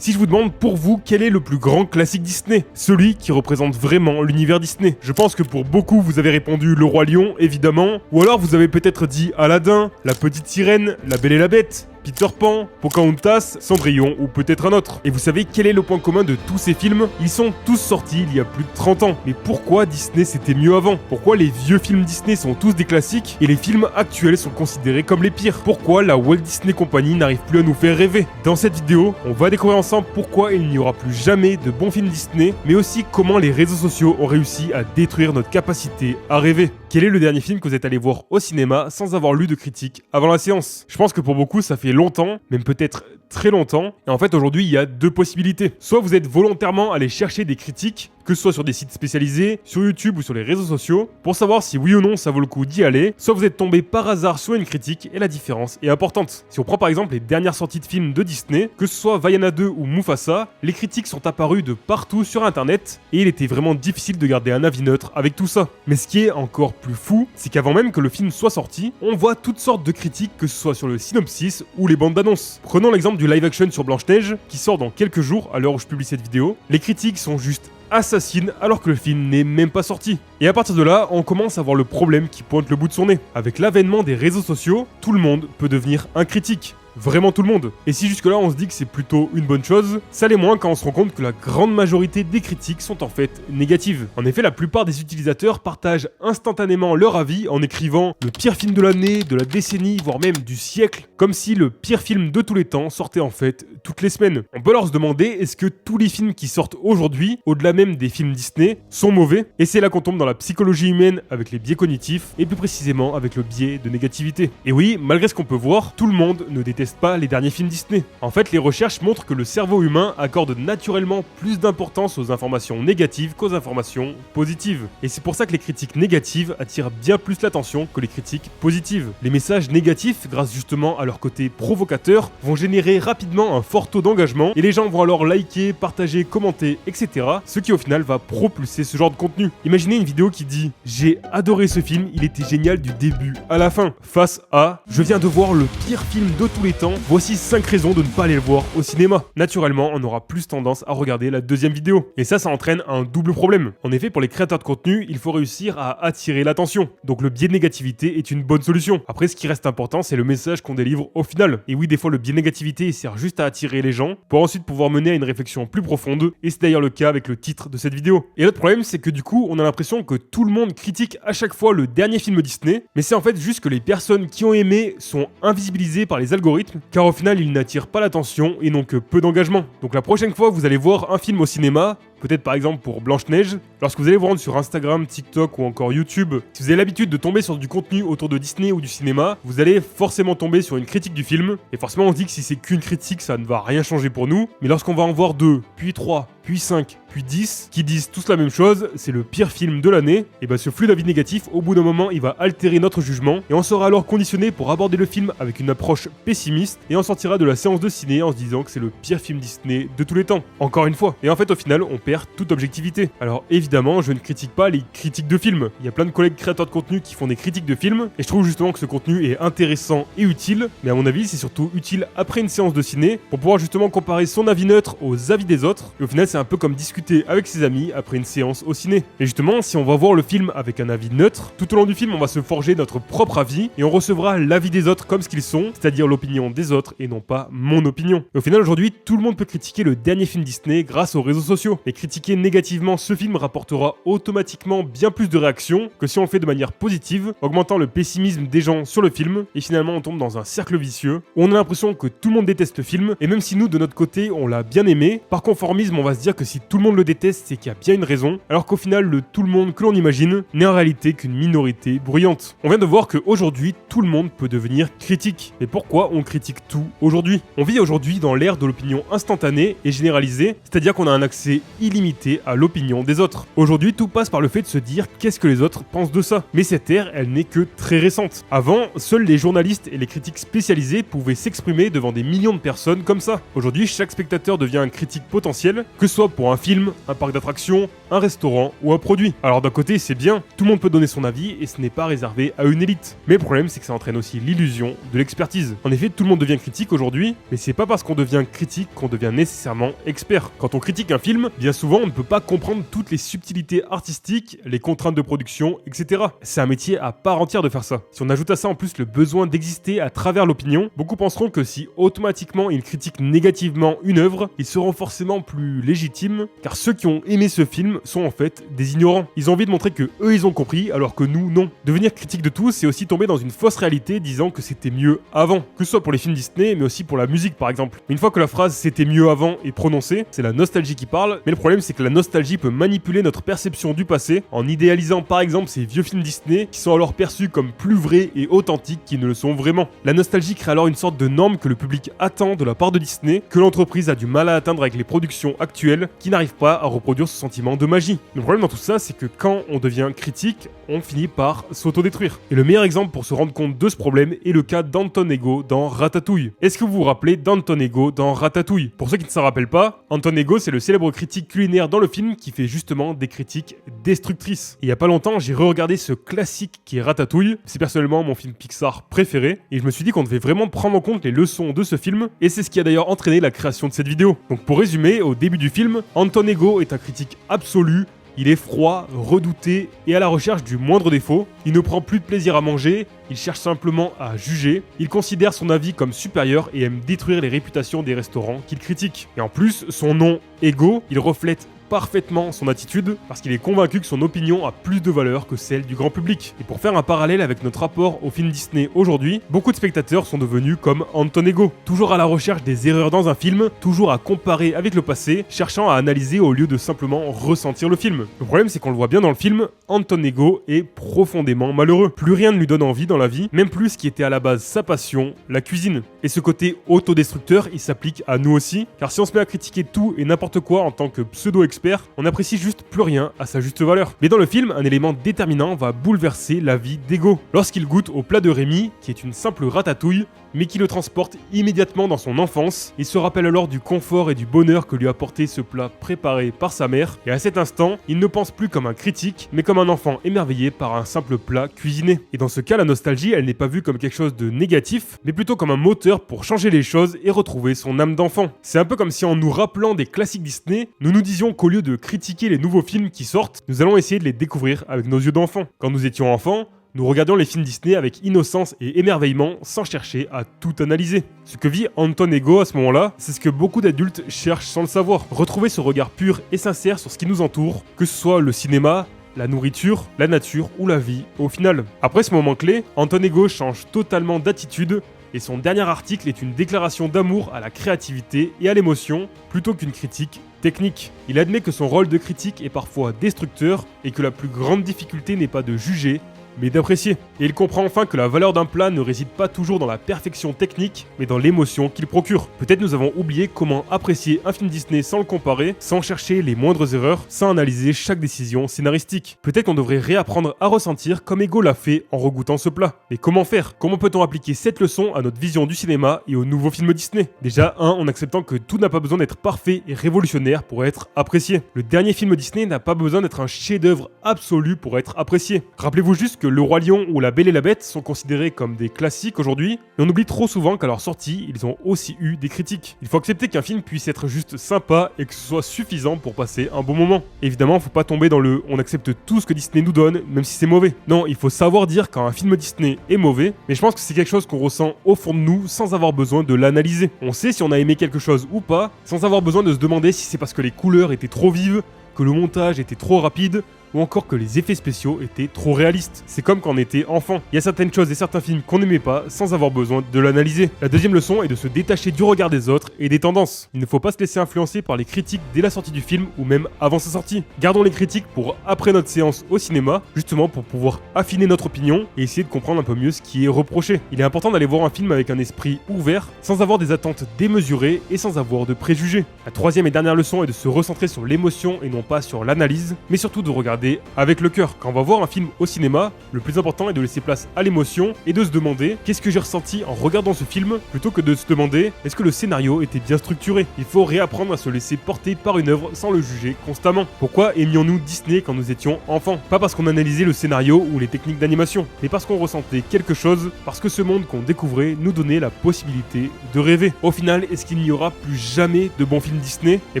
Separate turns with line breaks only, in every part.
Si je vous demande pour vous quel est le plus grand classique Disney, celui qui représente vraiment l'univers Disney, je pense que pour beaucoup vous avez répondu Le Roi Lion évidemment, ou alors vous avez peut-être dit Aladdin, La Petite Sirène, La Belle et la Bête, Peter Pan, Pocahontas, Cendrillon ou peut-être un autre. Et vous savez quel est le point commun de tous ces films? Ils sont tous sortis il y a plus de 30 ans. Mais pourquoi Disney c'était mieux avant? Pourquoi les vieux films Disney sont tous des classiques et les films actuels sont considérés comme les pires? Pourquoi la Walt Disney Company n'arrive plus à nous faire rêver? Dans cette vidéo, on va découvrir ensemble pourquoi il n'y aura plus jamais de bons films Disney, mais aussi comment les réseaux sociaux ont réussi à détruire notre capacité à rêver. Quel est le dernier film que vous êtes allé voir au cinéma sans avoir lu de critique avant la séance? Je pense que pour beaucoup ça fait longtemps, même peut-être très longtemps, et en fait aujourd'hui il y a deux possibilités. Soit vous êtes volontairement allé chercher des critiques, que ce soit sur des sites spécialisés, sur YouTube ou sur les réseaux sociaux, pour savoir si oui ou non ça vaut le coup d'y aller, soit vous êtes tombé par hasard sur une critique et la différence est importante. Si on prend par exemple les dernières sorties de films de Disney, que ce soit Vaiana 2 ou Mufasa, les critiques sont apparues de partout sur internet et il était vraiment difficile de garder un avis neutre avec tout ça. Mais ce qui est encore plus fou, c'est qu'avant même que le film soit sorti, on voit toutes sortes de critiques, que ce soit sur le synopsis ou les bandes d'annonces. Prenons l'exemple du live action sur Blanche-Neige, qui sort dans quelques jours à l'heure où je publie cette vidéo. Les critiques sont juste assassines alors que le film n'est même pas sorti. Et à partir de là, on commence à voir le problème qui pointe le bout de son nez. Avec l'avènement des réseaux sociaux, tout le monde peut devenir un critique. Vraiment tout le monde. Et si jusque là on se dit que c'est plutôt une bonne chose, ça l'est moins quand on se rend compte que la grande majorité des critiques sont en fait négatives. En effet, la plupart des utilisateurs partagent instantanément leur avis en écrivant le pire film de l'année, de la décennie, voire même du siècle, comme si le pire film de tous les temps sortait en fait toutes les semaines. On peut alors se demander, est-ce que tous les films qui sortent aujourd'hui, au-delà même des films Disney, sont mauvais? Et c'est là qu'on tombe dans la psychologie humaine avec les biais cognitifs, et plus précisément avec le biais de négativité. Et oui, malgré ce qu'on peut voir, tout le monde ne déteste pas les derniers films Disney. En fait, les recherches montrent que le cerveau humain accorde naturellement plus d'importance aux informations négatives qu'aux informations positives. Et c'est pour ça que les critiques négatives attirent bien plus l'attention que les critiques positives. Les messages négatifs, grâce justement à leur côté provocateur, vont générer rapidement un fort taux d'engagement et les gens vont alors liker, partager, commenter, etc. Ce qui au final va propulser ce genre de contenu. Imaginez une vidéo qui dit « J'ai adoré ce film, il était génial du début à la fin » face à « Je viens de voir le pire film de tous les temps, voici 5 raisons de ne pas aller le voir au cinéma ». Naturellement, on aura plus tendance à regarder la deuxième vidéo. Et ça entraîne un double problème. En effet, pour les créateurs de contenu, il faut réussir à attirer l'attention. Donc le biais de négativité est une bonne solution. Après, ce qui reste important, c'est le message qu'on délivre au final. Et oui, des fois, le biais de négativité il sert juste à attirer les gens, pour ensuite pouvoir mener à une réflexion plus profonde. Et c'est d'ailleurs le cas avec le titre de cette vidéo. Et l'autre problème, c'est que du coup, on a l'impression que tout le monde critique à chaque fois le dernier film Disney, mais c'est en fait juste que les personnes qui ont aimé sont invisibilisées par les algorithmes, car au final ils n'attirent pas l'attention et n'ont que peu d'engagement. Donc la prochaine fois que vous allez voir un film au cinéma, peut-être par exemple pour Blanche-Neige, lorsque vous allez vous rendre sur Instagram, TikTok ou encore YouTube, si vous avez l'habitude de tomber sur du contenu autour de Disney ou du cinéma, vous allez forcément tomber sur une critique du film, et forcément on se dit que si c'est qu'une critique ça ne va rien changer pour nous, mais lorsqu'on va en voir 2, puis 3, puis 5, puis 10, qui disent tous la même chose, c'est le pire film de l'année, et bah ce flux d'avis négatifs, au bout d'un moment, il va altérer notre jugement, et on sera alors conditionné pour aborder le film avec une approche pessimiste, et on sortira de la séance de ciné en se disant que c'est le pire film Disney de tous les temps. Encore une fois. Et en fait, au final, on perd toute objectivité. Alors évidemment, je ne critique pas les critiques de films. Il y a plein de collègues créateurs de contenu qui font des critiques de films, et je trouve justement que ce contenu est intéressant et utile, mais à mon avis, c'est surtout utile après une séance de ciné, pour pouvoir justement comparer son avis neutre aux avis des autres, et au final, c'est un peu comme discuter avec ses amis après une séance au ciné. Et justement, si on va voir le film avec un avis neutre, tout au long du film, on va se forger notre propre avis et on recevra l'avis des autres comme ce qu'ils sont, c'est-à-dire l'opinion des autres et non pas mon opinion. Et au final, aujourd'hui, tout le monde peut critiquer le dernier film Disney grâce aux réseaux sociaux. Et critiquer négativement ce film rapportera automatiquement bien plus de réactions que si on le fait de manière positive, augmentant le pessimisme des gens sur le film. Et finalement, on tombe dans un cercle vicieux où on a l'impression que tout le monde déteste le film, et même si nous, de notre côté, on l'a bien aimé, par conformisme, on va se dire que si tout le monde le déteste, c'est qu'il y a bien une raison, alors qu'au final, le tout le monde que l'on imagine n'est en réalité qu'une minorité bruyante. On vient de voir qu'aujourd'hui, tout le monde peut devenir critique. Mais pourquoi on critique tout aujourd'hui? On vit aujourd'hui dans l'ère de l'opinion instantanée et généralisée, c'est-à-dire qu'on a un accès illimité à l'opinion des autres. Aujourd'hui, tout passe par le fait de se dire qu'est-ce que les autres pensent de ça. Mais cette ère, elle n'est que très récente. Avant, seuls les journalistes et les critiques spécialisés pouvaient s'exprimer devant des millions de personnes comme ça. Aujourd'hui, chaque spectateur devient un critique potentiel, que ce soit pour un film, un parc d'attractions, un restaurant ou un produit. Alors d'un côté c'est bien, tout le monde peut donner son avis et ce n'est pas réservé à une élite. Mais le problème c'est que ça entraîne aussi l'illusion de l'expertise. En effet, tout le monde devient critique aujourd'hui, mais c'est pas parce qu'on devient critique qu'on devient nécessairement expert. Quand on critique un film, bien souvent on ne peut pas comprendre toutes les subtilités artistiques, les contraintes de production, etc. C'est un métier à part entière de faire ça. Si on ajoute à ça en plus le besoin d'exister à travers l'opinion, beaucoup penseront que si automatiquement ils critiquent négativement une œuvre, ils seront forcément plus légitimes, car ceux qui ont aimé ce film sont en fait des ignorants. Ils ont envie de montrer que eux ils ont compris, alors que nous non. Devenir critique de tout, c'est aussi tomber dans une fausse réalité disant que c'était mieux avant, que ce soit pour les films Disney, mais aussi pour la musique par exemple. Mais une fois que la phrase c'était mieux avant est prononcée, c'est la nostalgie qui parle, mais le problème c'est que la nostalgie peut manipuler notre perception du passé en idéalisant par exemple ces vieux films Disney qui sont alors perçus comme plus vrais et authentiques qu'ils ne le sont vraiment. La nostalgie crée alors une sorte de norme que le public attend de la part de Disney, que l'entreprise a du mal à atteindre avec les productions actuelles qui n'arrivent pas à reproduire ce sentiment de magie. Le problème dans tout ça, c'est que quand on devient critique, on finit par s'autodétruire. Et le meilleur exemple pour se rendre compte de ce problème est le cas d'Anton Ego dans Ratatouille. Est-ce que vous vous rappelez d'Anton Ego dans Ratatouille? Pour ceux qui ne s'en rappellent pas, Anton Ego c'est le célèbre critique culinaire dans le film qui fait justement des critiques destructrices. Et il y a pas longtemps, j'ai re-regardé ce classique qui est Ratatouille. C'est personnellement mon film Pixar préféré. Et je me suis dit qu'on devait vraiment prendre en compte les leçons de ce film. Et c'est ce qui a d'ailleurs entraîné la création de cette vidéo. Donc pour résumer, au début du film, Anton Ego est un critique absolu. Il est froid, redouté et à la recherche du moindre défaut. Il ne prend plus de plaisir à manger, il cherche simplement à juger. Il considère son avis comme supérieur et aime détruire les réputations des restaurants qu'il critique. Et en plus, son nom, Ego, il reflète parfaitement son attitude parce qu'il est convaincu que son opinion a plus de valeur que celle du grand public. Et pour faire un parallèle avec notre rapport au film Disney aujourd'hui, beaucoup de spectateurs sont devenus comme Anton Ego, toujours à la recherche des erreurs dans un film, toujours à comparer avec le passé, cherchant à analyser au lieu de simplement ressentir le film. Le problème c'est qu'on le voit bien dans le film, Anton Ego est profondément malheureux. Plus rien ne lui donne envie dans la vie, même plus ce qui était à la base sa passion, la cuisine. Et ce côté autodestructeur, il s'applique à nous aussi, car si on se met à critiquer tout et n'importe quoi en tant que pseudo-expert, on n'apprécie juste plus rien à sa juste valeur. Mais dans le film, un élément déterminant va bouleverser la vie d'Ego. Lorsqu'il goûte au plat de Rémi, qui est une simple ratatouille, mais qui le transporte immédiatement dans son enfance, il se rappelle alors du confort et du bonheur que lui a apporté ce plat préparé par sa mère, et à cet instant, il ne pense plus comme un critique, mais comme un enfant émerveillé par un simple plat cuisiné. Et dans ce cas, la nostalgie, elle n'est pas vue comme quelque chose de négatif, mais plutôt comme un moteur pour changer les choses et retrouver son âme d'enfant. C'est un peu comme si en nous rappelant des classiques Disney, nous nous disions qu'au lieu de critiquer les nouveaux films qui sortent, nous allons essayer de les découvrir avec nos yeux d'enfant. Quand nous étions enfants, nous regardions les films Disney avec innocence et émerveillement sans chercher à tout analyser. Ce que vit Anton Ego à ce moment-là, c'est ce que beaucoup d'adultes cherchent sans le savoir. Retrouver ce regard pur et sincère sur ce qui nous entoure, que ce soit le cinéma, la nourriture, la nature ou la vie au final. Après ce moment clé, Anton Ego change totalement d'attitude et son dernier article est une déclaration d'amour à la créativité et à l'émotion plutôt qu'une critique technique. Il admet que son rôle de critique est parfois destructeur et que la plus grande difficulté n'est pas de juger, mais d'apprécier. Et il comprend enfin que la valeur d'un plat ne réside pas toujours dans la perfection technique, mais dans l'émotion qu'il procure. Peut-être nous avons oublié comment apprécier un film Disney sans le comparer, sans chercher les moindres erreurs, sans analyser chaque décision scénaristique. Peut-être qu'on devrait réapprendre à ressentir comme Ego l'a fait en regoûtant ce plat. Mais comment faire? Comment peut-on appliquer cette leçon à notre vision du cinéma et aux nouveaux films Disney? Déjà, en acceptant que tout n'a pas besoin d'être parfait et révolutionnaire pour être apprécié. Le dernier film Disney n'a pas besoin d'être un chef-d'œuvre absolu pour être apprécié. Rappelez-vous juste que Le Roi Lion ou La Belle et la Bête sont considérés comme des classiques aujourd'hui, mais on oublie trop souvent qu'à leur sortie, ils ont aussi eu des critiques. Il faut accepter qu'un film puisse être juste sympa et que ce soit suffisant pour passer un bon moment. Évidemment, faut pas tomber dans le « on accepte tout ce que Disney nous donne, même si c'est mauvais ». Non, il faut savoir dire quand un film Disney est mauvais, mais je pense que c'est quelque chose qu'on ressent au fond de nous sans avoir besoin de l'analyser. On sait si on a aimé quelque chose ou pas, sans avoir besoin de se demander si c'est parce que les couleurs étaient trop vives, que le montage était trop rapide, ou encore que les effets spéciaux étaient trop réalistes. C'est comme quand on était enfant. Il y a certaines choses et certains films qu'on n'aimait pas sans avoir besoin de l'analyser. La deuxième leçon est de se détacher du regard des autres et des tendances. Il ne faut pas se laisser influencer par les critiques dès la sortie du film ou même avant sa sortie. Gardons les critiques pour après notre séance au cinéma, justement pour pouvoir affiner notre opinion et essayer de comprendre un peu mieux ce qui est reproché. Il est important d'aller voir un film avec un esprit ouvert, sans avoir des attentes démesurées et sans avoir de préjugés. La troisième et dernière leçon est de se recentrer sur l'émotion et non pas sur l'analyse, mais surtout de regarder regarder avec le cœur. Quand on va voir un film au cinéma, le plus important est de laisser place à l'émotion et de se demander qu'est-ce que j'ai ressenti en regardant ce film, plutôt que de se demander est-ce que le scénario était bien structuré. Il faut réapprendre à se laisser porter par une œuvre sans le juger constamment. Pourquoi aimions-nous Disney quand nous étions enfants? Pas parce qu'on analysait le scénario ou les techniques d'animation, mais parce qu'on ressentait quelque chose, parce que ce monde qu'on découvrait nous donnait la possibilité de rêver. Au final, est-ce qu'il n'y aura plus jamais de bons films Disney? Eh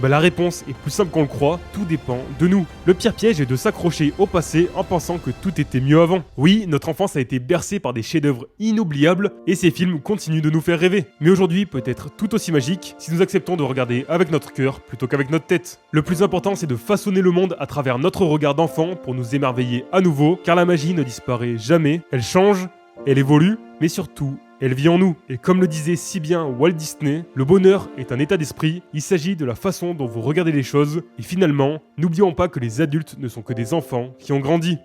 ben la réponse est plus simple qu'on le croit, tout dépend de nous. Le pire piège est de s'accrocher au passé en pensant que tout était mieux avant. Oui, notre enfance a été bercée par des chefs-d'œuvre inoubliables et ces films continuent de nous faire rêver. Mais aujourd'hui peut être tout aussi magique si nous acceptons de regarder avec notre cœur plutôt qu'avec notre tête. Le plus important, c'est de façonner le monde à travers notre regard d'enfant pour nous émerveiller à nouveau, car la magie ne disparaît jamais, elle change, elle évolue, mais surtout, elle vit en nous. Et comme le disait si bien Walt Disney, le bonheur est un état d'esprit, il s'agit de la façon dont vous regardez les choses, et finalement, n'oublions pas que les adultes ne sont que des enfants qui ont grandi.